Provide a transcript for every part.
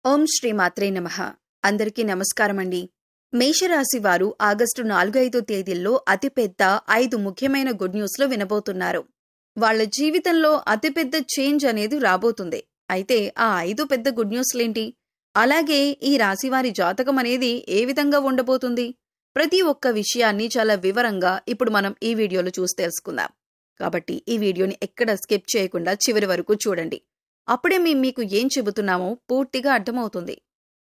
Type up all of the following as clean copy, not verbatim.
ఓం శ్రీ మాత్రే నమః. అందరికీ నమస్కారమండి. మేషరాశి వారు ఆగస్టు 4-5 తేదీల్లో అతిపెద్ద 5 ముఖ్యమైన గుడ్ న్యూస్లు వినబోతున్నారు. వాళ్ళ జీవితంలో అతిపెద్ద చేంజ్ అనేది రాబోతుంది. అయితే ఆ 5 పెద్ద గుడ్ న్యూస్లేంటి? అలాగే ఈ రాశివారి జాతకం అనేది ఏ విధంగా ఉండబోతుంది? ప్రతి ఒక్క విషయాన్ని చాలా వివరంగా ఇప్పుడు మనం ఈ వీడియోలో చూసి తెలుసుకుందాం. కాబట్టి ఈ వీడియోని ఎక్కడ స్కిప్ చేయకుండా చివరి వరకు చూడండి. అప్పుడే మీకు ఏం చెబుతున్నామో పూర్తిగా అర్థమవుతుంది.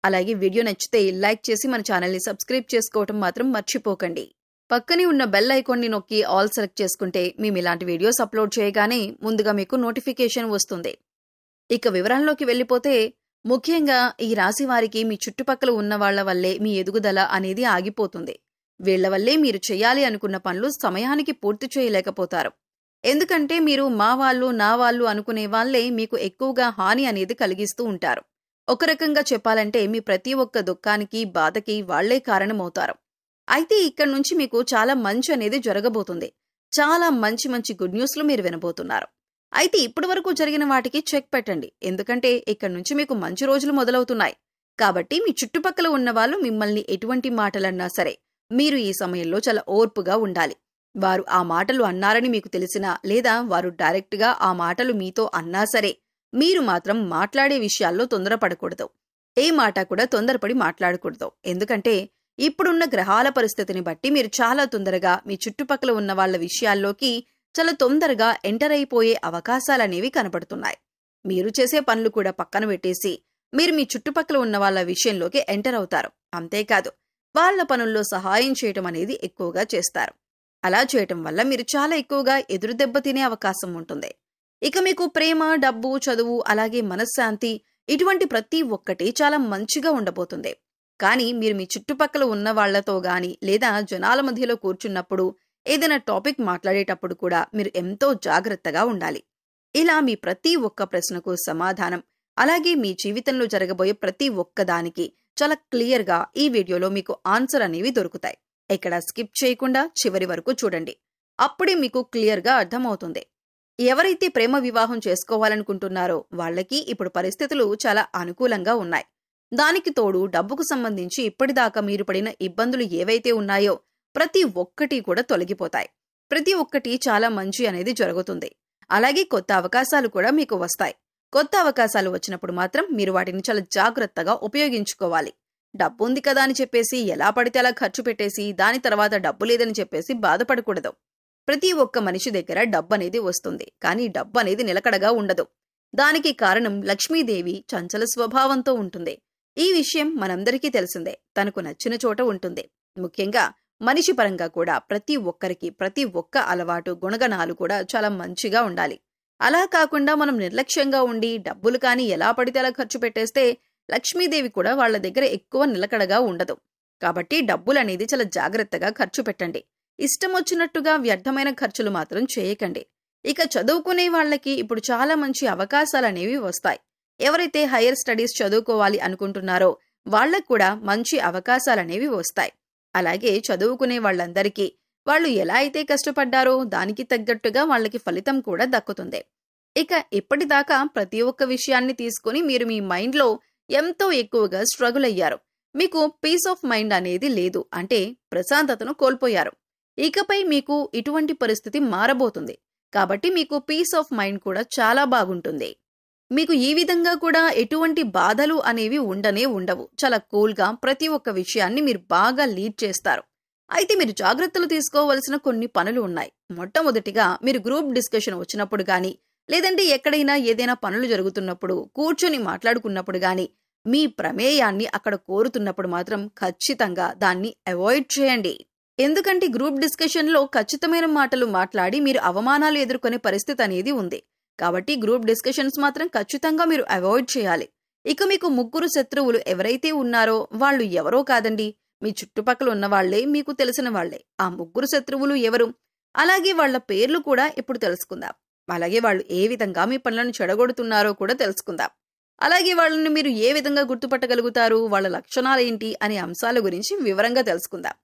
అలాగే వీడియో నచ్చితే లైక్ చేసి మన ఛానల్ని సబ్స్క్రైబ్ చేసుకోవటం మాత్రం మర్చిపోకండి. పక్కనే ఉన్న బెల్ ఐకాన్ని నొక్కి ఆల్ సెలెక్ట్ చేసుకుంటే మేము ఇలాంటి వీడియోస్ అప్లోడ్ చేయగానే ముందుగా మీకు నోటిఫికేషన్ వస్తుంది. ఇక వివరాల్లోకి వెళ్ళిపోతే, ముఖ్యంగా ఈ రాశి వారికి మీ చుట్టుపక్కల ఉన్న వాళ్ల వల్లే మీ ఎదుగుదల అనేది ఆగిపోతుంది. వీళ్ల వల్లే మీరు చేయాలి అనుకున్న పనులు సమయానికి పూర్తి చేయలేకపోతారు. ఎందుకంటే మీరు మా వాళ్ళు నా వాళ్ళు అనుకునే వాళ్లే మీకు ఎక్కువగా హాని అనేది కలిగిస్తూ ఉంటారు. ఒక రకంగా చెప్పాలంటే మీ ప్రతి ఒక్క దుఃఖానికి బాధకి వాళ్లే కారణమవుతారు. అయితే ఇక్కడి నుంచి మీకు చాలా మంచి అనేది జరగబోతుంది. చాలా మంచి గుడ్ న్యూస్లు మీరు వినబోతున్నారు. అయితే ఇప్పటి వరకు జరిగిన వాటికి చెక్ పెట్టండి. ఎందుకంటే ఇక్కడి నుంచి మీకు మంచి రోజులు మొదలవుతున్నాయి. కాబట్టి మీ చుట్టుపక్కల ఉన్న వాళ్ళు మిమ్మల్ని ఎటువంటి మాటలన్నా సరే మీరు ఈ సమయంలో చాలా ఓర్పుగా ఉండాలి. వారు ఆ మాటలు అన్నారని మీకు తెలిసినా, లేదా వారు డైరెక్ట్గా ఆ మాటలు మీతో అన్నా సరే మీరు మాత్రం మాట్లాడే విషయాల్లో తొందరపడకూడదు. ఏ మాట కూడా తొందరపడి మాట్లాడకూడదు. ఎందుకంటే ఇప్పుడున్న గ్రహాల పరిస్థితిని బట్టి మీరు చాలా తొందరగా మీ చుట్టుపక్కల ఉన్న వాళ్ల విషయాల్లోకి చాలా తొందరగా ఎంటర్ అయిపోయే అవకాశాలనేవి కనపడుతున్నాయి. మీరు చేసే పనులు కూడా పక్కన పెట్టేసి మీరు మీ చుట్టుపక్కల ఉన్న వాళ్ల విషయంలోకి ఎంటర్ అవుతారు. అంతేకాదు, వాళ్ల పనుల్లో సహాయం చేయటం అనేది ఎక్కువగా చేస్తారు. అలా చేయటం వల్ల మీరు చాలా ఎక్కువగా ఎదురు దెబ్బ తినే అవకాశం ఉంటుంది. ఇక మీకు ప్రేమ, డబ్బు, చదువు, అలాగే మనశ్శాంతి ఇటువంటి ప్రతి ఒక్కటి చాలా మంచిగా ఉండబోతుంది. కానీ మీరు మీ చుట్టుపక్కల ఉన్న వాళ్లతో గాని లేదా జనాల మధ్యలో కూర్చున్నప్పుడు ఏదైనా టాపిక్ మాట్లాడేటప్పుడు కూడా మీరు ఎంతో జాగ్రత్తగా ఉండాలి. ఇలా మీ ప్రతి ఒక్క ప్రశ్నకు సమాధానం, అలాగే మీ జీవితంలో జరగబోయే ప్రతి ఒక్కదానికి చాలా క్లియర్గా ఈ వీడియోలో మీకు ఆన్సర్ అనేవి దొరుకుతాయి. ఎక్కడ స్కిప్ చేయకుండా చివరి వరకు చూడండి. అప్పుడే మీకు క్లియర్గా అర్థమవుతుంది. ఎవరైతే ప్రేమ వివాహం చేసుకోవాలనుకుంటున్నారో వాళ్ళకి ఇప్పుడు పరిస్థితులు చాలా అనుకూలంగా ఉన్నాయి. దానికి తోడు డబ్బుకు సంబంధించి ఇప్పటిదాకా మీరు పడిన ఇబ్బందులు ఏవైతే ఉన్నాయో ప్రతి ఒక్కటి కూడా తొలగిపోతాయి. ప్రతి ఒక్కటి చాలా మంచి అనేది జరుగుతుంది. అలాగే కొత్త అవకాశాలు కూడా మీకు వస్తాయి. కొత్త అవకాశాలు వచ్చినప్పుడు మాత్రం మీరు వాటిని చాలా జాగ్రత్తగా ఉపయోగించుకోవాలి. డబ్బు ఉంది కదా అని చెప్పేసి ఎలా పడితే అలా ఖర్చు పెట్టేసి దాని తర్వాత డబ్బు లేదని చెప్పేసి బాధపడకూడదు. ప్రతి ఒక్క మనిషి దగ్గర డబ్బు అనేది వస్తుంది. కానీ డబ్బు అనేది నిలకడగా ఉండదు. దానికి కారణం లక్ష్మీదేవి చంచల స్వభావంతో ఉంటుంది. ఈ విషయం మనందరికీ తెలిసిందే. తనకు నచ్చిన చోట ఉంటుంది. ముఖ్యంగా మనిషి పరంగా కూడా ప్రతి ఒక్కరికి ప్రతి ఒక్క అలవాటు, గుణగణాలు కూడా చాలా మంచిగా ఉండాలి. అలా కాకుండా మనం నిర్లక్ష్యంగా ఉండి డబ్బులు కానీ ఎలా పడితే అలా ఖర్చు పెట్టేస్తే లక్ష్మీదేవి కూడా వాళ్ల దగ్గర ఎక్కువ నిలకడగా ఉండదు. కాబట్టి డబ్బులనేది చాలా జాగ్రత్తగా ఖర్చు పెట్టండి. ఇష్టం వచ్చినట్టుగా వ్యర్థమైన ఖర్చులు మాత్రం చేయకండి. ఇక చదువుకునే వాళ్లకి ఇప్పుడు చాలా మంచి అవకాశాలనేవి వస్తాయి. ఎవరైతే హైయర్ స్టడీస్ చదువుకోవాలి అనుకుంటున్నారో వాళ్లకు కూడా మంచి అవకాశాలనేవి వస్తాయి. అలాగే చదువుకునే వాళ్ళందరికీ వాళ్ళు ఎలా అయితే కష్టపడ్డారో దానికి తగ్గట్టుగా వాళ్ళకి ఫలితం కూడా దక్కుతుంది. ఇక ఇప్పటిదాకా ప్రతి ఒక్క విషయాన్ని తీసుకుని మీరు మీ మైండ్లో ఎంతో ఎక్కువగా స్ట్రగుల్ అయ్యారు. మీకు పీస్ ఆఫ్ మైండ్ అనేది లేదు. అంటే ప్రశాంతతను కోల్పోయారు. ఇకపై మీకు ఇటువంటి పరిస్థితి మారబోతుంది. కాబట్టి మీకు పీస్ ఆఫ్ మైండ్ కూడా చాలా బాగుంటుంది. మీకు ఈ విధంగా కూడా ఎటువంటి బాధలు అనేవి ఉండవు. చాలా కూల్గా ప్రతి ఒక్క విషయాన్ని మీరు బాగా లీడ్ చేస్తారు. అయితే మీరు జాగ్రత్తలు తీసుకోవలసిన కొన్ని పనులు ఉన్నాయి. మొట్టమొదటిగా మీరు గ్రూప్ డిస్కషన్ వచ్చినప్పుడు గాని, లేదంటే ఎక్కడైనా ఏదైనా పనులు జరుగుతున్నప్పుడు కూర్చొని మాట్లాడుకున్నప్పుడు గాని మీ ప్రమేయాన్ని అక్కడ కోరుతున్నప్పుడు మాత్రం ఖచ్చితంగా దాన్ని అవాయిడ్ చేయండి. ఎందుకంటే గ్రూప్ డిస్కషన్లో ఖచ్చితమైన మాటలు మాట్లాడి మీరు అవమానాలు ఎదుర్కొనే పరిస్థితి అనేది ఉంది. కాబట్టి గ్రూప్ డిస్కషన్స్ మాత్రం ఖచ్చితంగా మీరు అవాయిడ్ చేయాలి. ఇక మీకు ముగ్గురు శత్రువులు ఎవరైతే ఉన్నారో వాళ్ళు ఎవరో కాదండి, మీ చుట్టుపక్కల ఉన్న వాళ్లే, మీకు తెలిసిన వాళ్లే. ఆ ముగ్గురు శత్రువులు ఎవరు, అలాగే వాళ్ల పేర్లు కూడా ఇప్పుడు తెలుసుకుందాం. అలాగే వాళ్ళు ఏ విధంగా మీ పనులను చెడగొడుతున్నారో కూడా తెలుసుకుందాం. అలాగే వాళ్ళని మీరు ఏ విధంగా గుర్తుపట్టగలుగుతారు, వాళ్ళ లక్షణాలేంటి అనే అంశాల గురించి వివరంగా తెలుసుకుందాం.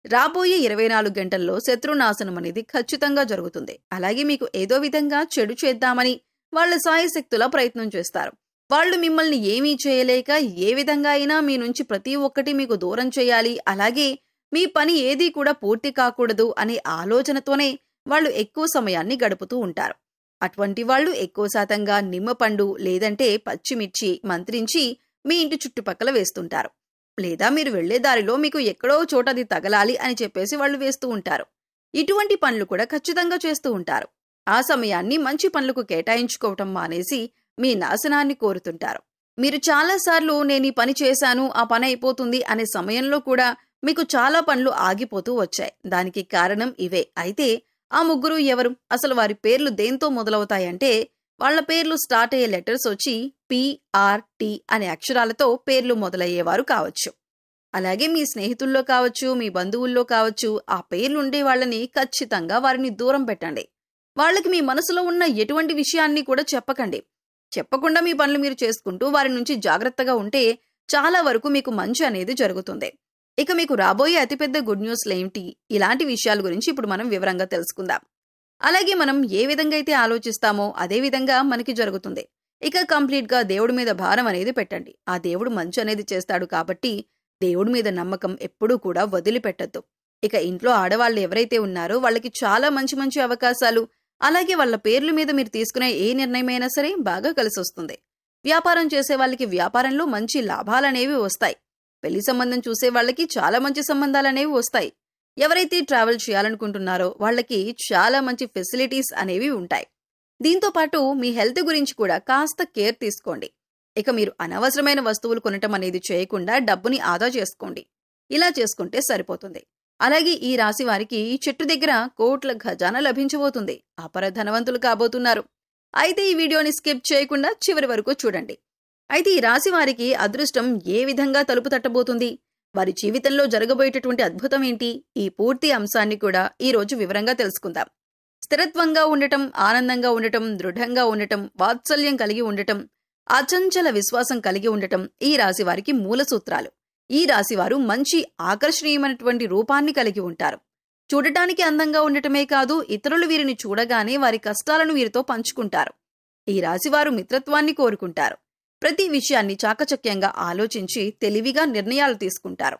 రాబోయే 24 గంటల్లో శత్రునాశనం అనేది ఖచ్చితంగా జరుగుతుంది. అలాగే మీకు ఏదో విధంగా చెడు చేద్దామని వాళ్ళ సాయశక్తులా ప్రయత్నం చేస్తారు. వాళ్ళు మిమ్మల్ని ఏమీ చేయలేక ఏ విధంగా అయినా మీ నుంచి ప్రతి ఒక్కటి మీకు దూరం చేయాలి, అలాగే మీ పని ఏదీ కూడా పూర్తి కాకూడదు అనే ఆలోచనతోనే వాళ్ళు ఎక్కువ సమయాన్ని గడుపుతూ ఉంటారు. అటువంటి వాళ్ళు ఎక్కువ శాతంగా నిమ్మపండు లేదంటే పచ్చిమిర్చి మంత్రించి మీ ఇంటి చుట్టుపక్కల వేస్తుంటారు. లేదా మీరు వెళ్లే దారిలో మీకు ఎక్కడో చోట అది తగలాలి అని చెప్పేసి వాళ్ళు వేస్తూ ఉంటారు. ఇటువంటి పనులు కూడా ఖచ్చితంగా చేస్తూ ఉంటారు. ఆ సమయాన్ని మంచి పనులకు కేటాయించుకోవటం మానేసి మీ నాశనాన్ని కోరుతుంటారు. మీరు చాలాసార్లు నేను ఈ పని చేశాను, ఆ పని అయిపోతుంది అనే సమయంలో కూడా మీకు చాలా పనులు ఆగిపోతూ వచ్చాయి. దానికి కారణం ఇవే. అయితే ఆ ముగ్గురు ఎవరు? అసలు వారి పేర్లు దేంతో మొదలవుతాయంటే వాళ్ల పేర్లు స్టార్ట్ అయ్యే లెటర్స్ వచ్చి PRT అనే అక్షరాలతో పేర్లు మొదలయ్యేవారు కావచ్చు. అలాగే మీ స్నేహితుల్లో కావచ్చు, మీ బంధువుల్లో కావచ్చు, ఆ పేర్లుండే వాళ్ళని ఖచ్చితంగా వారిని దూరం పెట్టండి. వాళ్ళకి మీ మనసులో ఉన్న ఎటువంటి విషయాన్ని కూడా చెప్పకండి. చెప్పకుండా మీ పనులు మీరు చేసుకుంటూ వారి నుంచి జాగ్రత్తగా ఉంటే చాలా వరకు మీకు మంచి అనేది జరుగుతుంది. ఇక మీకు రాబోయే అతిపెద్ద గుడ్ న్యూస్లేంటి? ఇలాంటి విషయాల గురించి ఇప్పుడు మనం వివరంగా తెలుసుకుందాం. అలాగే మనం ఏ విధంగా అయితే ఆలోచిస్తామో అదే విధంగా మనకి జరుగుతుంది. ఇక కంప్లీట్గా దేవుడి మీద భారం అనేది పెట్టండి. ఆ దేవుడు మంచి అనేది చేస్తాడు కాబట్టి దేవుడి మీద నమ్మకం ఎప్పుడూ కూడా వదిలిపెట్టద్దు. ఇక ఇంట్లో ఆడవాళ్ళు ఎవరైతే ఉన్నారో వాళ్ళకి చాలా మంచి మంచి అవకాశాలు, అలాగే వాళ్ళ పేర్ల మీద మీరు తీసుకునే ఏ నిర్ణయమైనా సరే బాగా కలిసొస్తుంది. వ్యాపారం చేసే వాళ్ళకి వ్యాపారంలో మంచి లాభాలనేవి వస్తాయి. పెళ్లి సంబంధం చూసే వాళ్ళకి చాలా మంచి సంబంధాలనేవి వస్తాయి. ఎవరైతే ట్రావెల్ చేయాలనుకుంటున్నారో వాళ్ళకి చాలా మంచి ఫెసిలిటీస్ అనేవి ఉంటాయి. దీంతో పాటు మీ హెల్త్ గురించి కూడా కాస్త కేర్ తీసుకోండి. ఇక మీరు అనవసరమైన వస్తువులు కొనటం అనేది చేయకుండా డబ్బుని ఆదా చేసుకోండి. ఇలా చేసుకుంటే సరిపోతుంది. అలాగే ఈ రాశి వారికి చెట్టు దగ్గర కోట్ల ఖజానా లభించబోతుంది. అపర ధనవంతులు కాబోతున్నారు. అయితే ఈ వీడియోని స్కిప్ చేయకుండా చివరి వరకు చూడండి. అయితే ఈ రాశి వారికి అదృష్టం ఏ విధంగా తలుపు తట్టబోతుంది, వారి జీవితంలో జరగబోయేటటువంటి అద్భుతం ఏంటి, ఈ పూర్తి అంశాన్ని కూడా ఈ రోజు వివరంగా తెలుసుకుందాం. స్థిరత్వంగా ఉండటం, ఆనందంగా ఉండటం, దృఢంగా ఉండటం, వాత్సల్యం కలిగి ఉండటం, అచంచల విశ్వాసం కలిగి ఉండటం ఈ రాశి వారికి మూల సూత్రాలు. ఈ రాశివారు మంచి ఆకర్షణీయమైనటువంటి రూపాన్ని కలిగి ఉంటారు. చూడటానికి అందంగా ఉండటమే కాదు, ఇతరులు వీరిని చూడగానే వారి కష్టాలను వీరితో పంచుకుంటారు. ఈ రాశివారు మిత్రత్వాన్ని కోరుకుంటారు. ప్రతి విషయాన్ని చాకచక్యంగా ఆలోచించి తెలివిగా నిర్ణయాలు తీసుకుంటారు.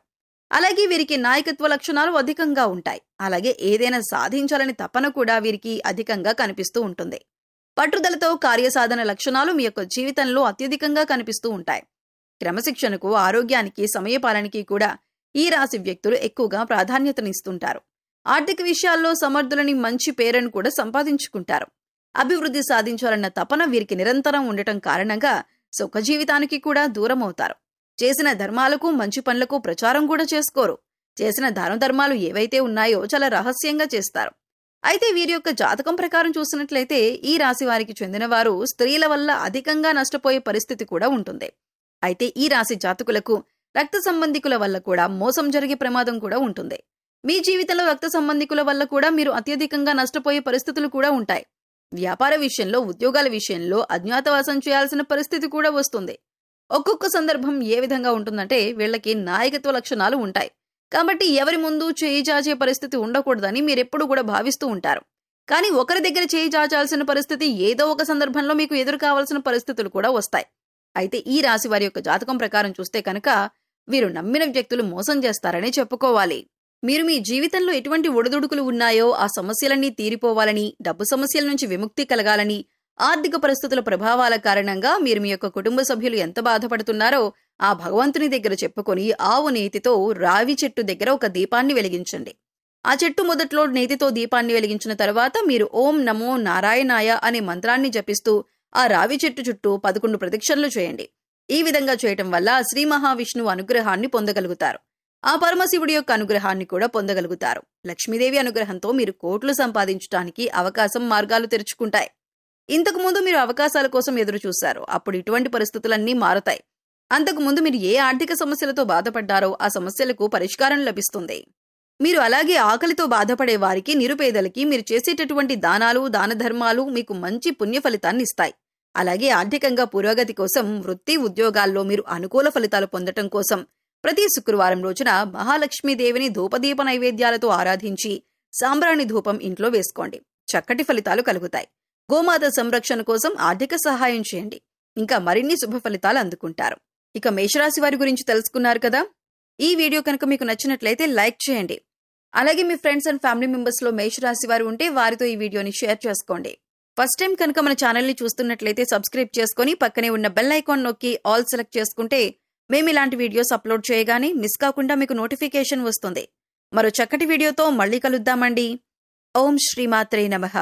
అలాగే వీరికి నాయకత్వ లక్షణాలు అధికంగా ఉంటాయి. అలాగే ఏదైనా సాధించాలని తపన కూడా వీరికి అధికంగా కనిపిస్తూ ఉంటుంది. పట్టుదలతో కార్యసాధన లక్షణాలు మీ యొక్క జీవితంలో అత్యధికంగా కనిపిస్తూ ఉంటాయి. క్రమశిక్షణకు, ఆరోగ్యానికి, సమయపాలనకి కూడా ఈ రాశి వ్యక్తులు ఎక్కువగా ప్రాధాన్యతనిస్తుంటారు. ఆర్థిక విషయాల్లో సమర్థులని, మంచి పేరును కూడా సంపాదించుకుంటారు. అభివృద్ధి సాధించాలన్న తపన వీరికి నిరంతరం ఉండటం కారణంగా సుఖ జీవితానికి కూడా దూరం అవుతారు. చేసిన ధర్మాలకు, మంచి పనులకు ప్రచారం కూడా చేసుకోరు. చేసిన దాన ధర్మాలు ఏవైతే ఉన్నాయో చాలా రహస్యంగా చేస్తారు. అయితే వీరి యొక్క జాతకం ప్రకారం చూసినట్లయితే ఈ రాశి వారికి చెందిన వారు స్త్రీల వల్ల అధికంగా నష్టపోయే పరిస్థితి కూడా ఉంటుంది. అయితే ఈ రాశి జాతకులకు రక్త సంబంధికుల వల్ల కూడా మోసం జరిగే ప్రమాదం కూడా ఉంటుంది. మీ జీవితంలో రక్త సంబంధికుల వల్ల కూడా మీరు అత్యధికంగా నష్టపోయే పరిస్థితులు కూడా ఉంటాయి. వ్యాపార విషయంలో, ఉద్యోగాల విషయంలో అజ్ఞాతవాసం చేయాల్సిన పరిస్థితి కూడా వస్తుంది. ఒక్కొక్క సందర్భం ఏ విధంగా ఉంటుందంటే వీళ్ళకి నాయకత్వ లక్షణాలు ఉంటాయి. కాబట్టి ఎవరి ముందు చేయి చాచే పరిస్థితి ఉండకూడదని మీరెప్పుడు కూడా భావిస్తూ ఉంటారు. కానీ ఒకరి దగ్గర చేయి చాచాల్సిన పరిస్థితి ఏదో ఒక సందర్భంలో మీకు ఎదురు కావాల్సిన పరిస్థితులు కూడా వస్తాయి. అయితే ఈ రాశి వారి యొక్క జాతకం ప్రకారం చూస్తే కనుక వీరు నమ్మిన వ్యక్తులు మోసం చేస్తారని చెప్పుకోవాలి. మీరు మీ జీవితంలో ఎటువంటి ఒడిదుడుకులు ఉన్నాయో ఆ సమస్యలన్నీ తీరిపోవాలని, డబ్బు సమస్యల నుంచి విముక్తి కలగాలని, ఆర్థిక పరిస్థితుల ప్రభావాల కారణంగా మీరు మీ యొక్క కుటుంబ సభ్యులు ఎంత బాధపడుతున్నారో ఆ భగవంతుని దగ్గర చెప్పుకొని ఆవు నేతితో రావి చెట్టు దగ్గర ఒక దీపాన్ని వెలిగించండి. ఆ చెట్టు మొదట్లో నేతితో దీపాన్ని వెలిగించిన తర్వాత మీరు ఓం నమో నారాయణాయ అనే మంత్రాన్ని జపిస్తూ ఆ రావి చెట్టు చుట్టూ 11 ప్రదక్షిణలు చేయండి. ఈ విధంగా చేయటం వల్ల శ్రీ మహావిష్ణువు అనుగ్రహాన్ని పొందగలుగుతారు. ఆ పరమశివుడి యొక్క అనుగ్రహాన్ని కూడా పొందగలుగుతారు. లక్ష్మీదేవి అనుగ్రహంతో మీరు కోట్లు సంపాదించడానికి అవకాశం, మార్గాలు తెరుచుకుంటాయి. ఇంతకుముందు మీరు అవకాశాల కోసం ఎదురు చూశారు. అప్పుడు ఇటువంటి పరిస్థితులన్నీ మారతాయి. అంతకుముందు మీరు ఏ ఆర్థిక సమస్యలతో బాధపడ్డారో ఆ సమస్యలకు పరిష్కారం లభిస్తుంది. మీరు అలాగే ఆకలితో బాధపడే వారికి, నిరుపేదలకి మీరు చేసేటటువంటి దానాలు, దాన ధర్మాలు మీకు మంచి పుణ్య ఫలితాన్ని ఇస్తాయి. అలాగే ఆర్థికంగా పురోగతి కోసం, వృత్తి ఉద్యోగాల్లో మీరు అనుకూల ఫలితాలు పొందటం కోసం ప్రతి శుక్రవారం రోజున మహాలక్ష్మీదేవిని ధూపదీప నైవేద్యాలతో ఆరాధించి సాంబ్రాణి ధూపం ఇంట్లో వేసుకోండి. చక్కటి ఫలితాలు కలుగుతాయి. గోమాత సంరక్షణ కోసం ఆర్థిక సహాయం చేయండి. ఇంకా మరిన్ని శుభ ఫలితాలు అందుకుంటారు. ఇక మేషరాశి వారి గురించి తెలుసుకున్నారు కదా. ఈ వీడియో కనుక మీకు నచ్చినట్లయితే లైక్ చేయండి. అలాగే మీ ఫ్రెండ్స్ అండ్ ఫ్యామిలీ మెంబర్స్ లో మేషరాశి వారు ఉంటే వారితో ఈ వీడియోని షేర్ చేసుకోండి. ఫస్ట్ టైం కనుక మన ఛానల్ని చూస్తున్నట్లయితే సబ్స్క్రైబ్ చేసుకుని పక్కనే ఉన్న బెల్ ఐకాన్ నొక్కి ఆల్ సెలెక్ట్ చేసుకుంటే మేము ఇలాంటి వీడియోస్ అప్లోడ్ చేయగానే మిస్ కాకుండా మీకు నోటిఫికేషన్ వస్తుంది. మరో చక్కటి వీడియోతో మళ్ళీ కలుద్దామండి. ఓం శ్రీమాత్రే నమః.